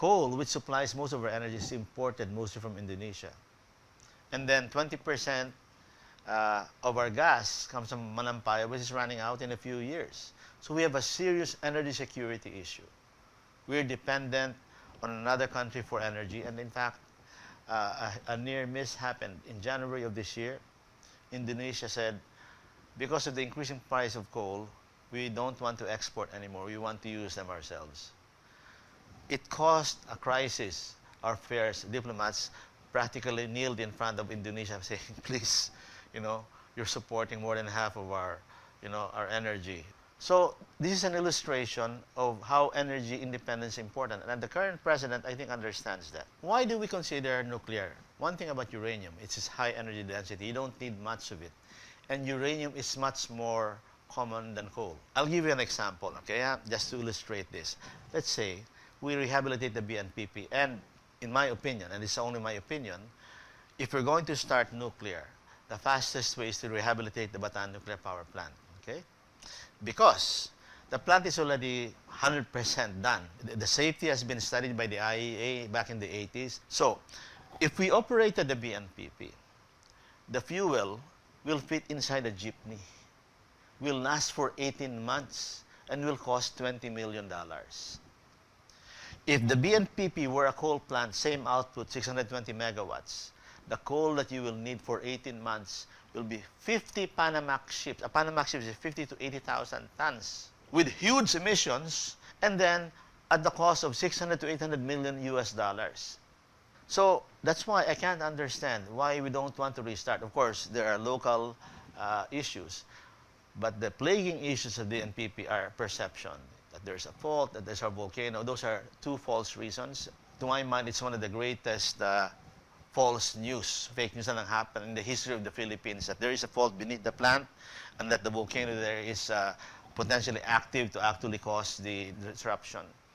coal, which supplies most of our energy, is imported mostly from Indonesia. And then 20% of our gas comes from Manampaya, which is running out in a few years. So we have a serious energy security issue. We're dependent on another country for energy. And in fact, a near miss happened in January of this year. Indonesia said, because of the increasing price of coal, we don't want to export anymore. We want to use them ourselves. It caused a crisis. Our fairs diplomats practically kneeled in front of Indonesia saying, please, you're supporting more than half of our, our energy. So this is an illustration of how energy independence is important. And the current president, I think, understands that. Why do we consider nuclear? One thing about uranium, it's its high energy density. You don't need much of it. And uranium is much more common than coal. I'll give you an example, okay, just to illustrate this. Let's say we rehabilitate the BNPP, and in my opinion, and it's only my opinion, if we're going to start nuclear, the fastest way is to rehabilitate the Bataan Nuclear Power Plant, okay? Because the plant is already 100% done. The safety has been studied by the IAEA back in the 80s. So, if we operated the BNPP, the fuel will fit inside a jeepney, will last for 18 months, and will cost $20 million. If the BNPP were a coal plant, same output, 620 megawatts, the coal that you will need for 18 months will be 50 Panamax ships. A Panamax ship is 50 to 80,000 tons with huge emissions, and then at the cost of 600 to 800 million US dollars. So that's why I can't understand why we don't want to restart. Of course, there are local issues, but the plaguing issues of the NPP are perception, that there's a fault, that there's a volcano. Those are two false reasons. To my mind, it's one of the greatest false news, fake news that happened in the history of the Philippines, that there is a fault beneath the plant and that the volcano there is potentially active to actually cause the disruption.